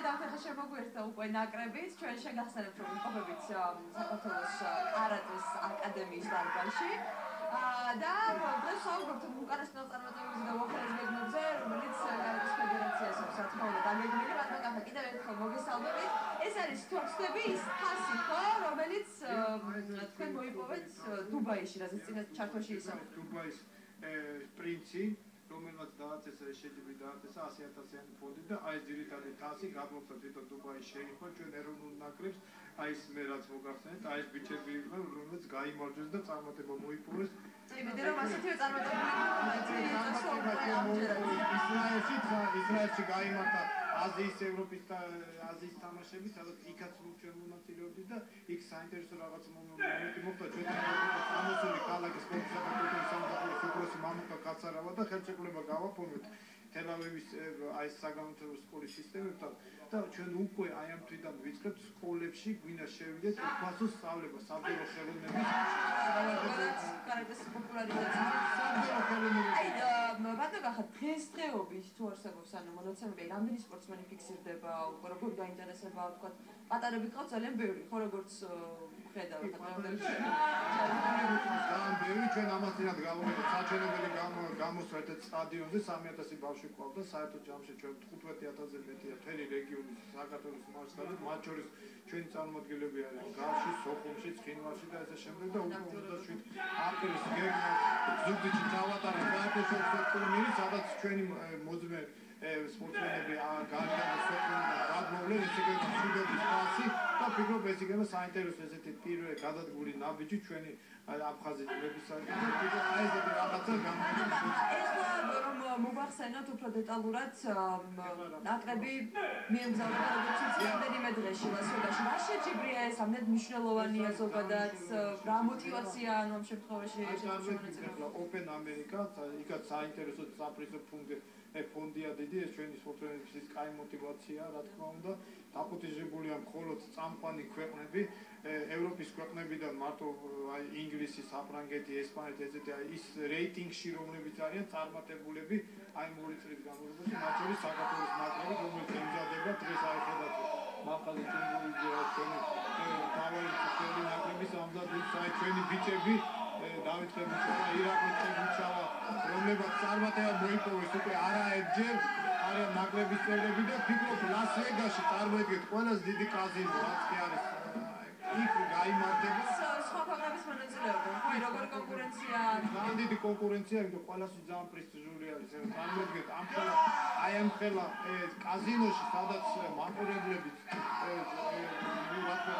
დავთეხა შემოგვიერთდა უკვე ნაკრებიც, ჩვენ შეგახსენებთ რომ იმყოფებით საქართველოს კარატეს აკადემიის დარბაზში. და დღეს ვსაუბრობთ უკანასკნელ წარმატებებზე და უახლოეს გეგმებზე, რომელიც კარატეს ფედერაციას აქვს, რა თქმა უნდა, დაგეგმილი. ბატონო, კიდევ ერთხელ მოგესალმებით. ეს არის თუ ხსნები ის თასი, ხო, რომელიც თქვენ მოიპოვეთ დუბაიში, რასაც წინა ჩართვაში ისაუბრეთ. დუბაის პრინცი, რომელმაც დააწესა შეჯიბრი დააწესა 100,000-იანი ფონდი და აი ეს ძირითადი თასი გადმოხდა თვითონ დუბაის შეიხო ჩვენ ეროვნულ ნაკრებს, აი ეს მე რაც მოგახსენეთ, აი ეს ბიჭები იყვნენ, რომელმაც გაიმარჯვეს და წარმატება მოიპოვეს. იმედი რომ ასეთივე წარმატებული ისრაელში გაიმართა აზიის, ევროპის და აზიის თამაშები, სადაც იქაც ჩვენ მონაწილეობდით და იქ საინტერესო რაღაც მომენტი მოხდა ჩვენ ამოსული ქალაქის სპორტისა და კულტურის სამსახურის უფროსი მამუკა კაცარავა და ხელშეკრულება გავაფორმეთ თელ-ავივის აი ეს საგანმანათლებლო სკოლის სისტემებთან და ჩვენ უკვე აი ამ თვიდან ვიწყებთ სკოლებში გვინდა შევიდეთ უფასო სწავლება საბჭოთა ხელოვნების კარატეს პოპულარიზაცია. აი ბატონო, დღესდღეობით თუ არსებობს ანუ მონაცემები, რამდენი სპორტსმენი ფიქსირდება, უკვე როგორ გაინტერესება, თქვა, პატარები ყავს ძალიან ბევრი, ხო, როგორც ხედავთ, ძალიან ბევრი, ჩვენ ამასთანავე გავაკეთეთ საჩვენებელი გამოსვლა ერთ სტადიონზე 3,000 ბავშვი ყავდა, საერთოდ ჯამში ჩვენ 15,000-ზე მეტია მთელი რეგიონის საქართველოს მასშტაბით, მათ შორის ჩვენი წარმომადგენლები არიან გავში, სოხუმში, ცხინვალში და ესე შემდეგ და უკვე 27 აპრილის გეგმა ზუგდიდში დავატარეთ საერთაშორისო ტურნირი, სადაც ჩვენი მოძმე სპორტსმენები გარდა სოხუმიდან გადმოვლენ, ესე იგი მშვიდობის თასი და ფიქრობ ეს იქნება საინტერესო ესეთი პირველი გადადგმული ნაბიჯი ჩვენი აფხაზი ძმების საერთოდ აი ეს რაღაცა გამოიყენება. ეხლა რომ მოგახსენოთ უფრო დეტალურად ნაკრები მიემგზავრება როგორც იცით რამდენიმე დღეში ლას-ვეგასში. რა შეჯიბრია ეს, ამდენ მნიშვნელოვანია ზოგადად, რა მოტივაცია ანუ ამ შემთხვევაში შეგვიძლია Open America, იქაც საინტერესო საპრიზო ფონდია დიდი, ეს ჩვენი სპორტსმენების კაი მოტივაცია, რა თქმა უნდა, დაფუძნებულია მხოლოდ წამყვანი ქვეყნები, ევროპის ქვეყნებიდან მარტო აი ინგლისი, საფრანგეთი, ესპანეთი, ესეთი აი ის რეიტინგში რომლებიც არიან წარმატებულები, აი მორი წლის განმავლობაში, მათ შორის საქართველოს ნაკრები, რომელიც ემზადება დღეს აი ხედავთ მახალე ტიმურიძე ჩვენი თავი ჩვენი ნაკრების ამზადებთ აი ჩვენი ბიჭები დავით ხებუჩავა, ირაკლი ხებუჩავა, რომლებაც წარმატება მოიპოვეს უკვე არაერთჯერ, არიან ნაკრების წევრები და ფიქრობ ლას-ვეგასში წარმოედგეთ ყველაზე დიდი კაზინო, რაც კი არის. იქ გაიმარჯვება. სხვა ქვეყნების მონაწილეობა, ხო, როგორი კონკურენცია? ძალიან დიდი კონკურენცია, იმიტომ ყველასი ძალიან პრესტიჟული არის. წარმოედგეთ აი ამ ხელა კაზინოში, სადაც მაყურებლები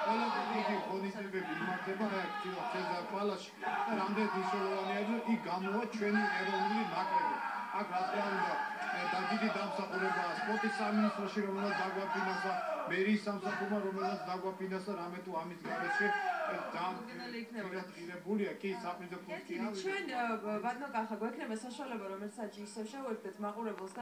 ყველა დიდი ღონისძიებები იმართება, აი აქ ცეზარ პალასში და რამდენად მნიშვნელოვანია, რომ იქ გამოვა ჩვენი ეროვნული ნაკრები. აქ რა თქმა უნდა და დიდი დამსახურება სპორტის სამინისტროში, რომელსაც დაგვაფინანსა, მერიის სამსახურმა, რომელსაც დაგვაფინანსა, რამე თუ ამის გარეშე დამოკიდებულია კი საპრიზო ფონდია. ჩვენ ბატონო, ახლა გვექნება საშუალება, რომელსაც ისევ შევერთდეთ მაყურებელს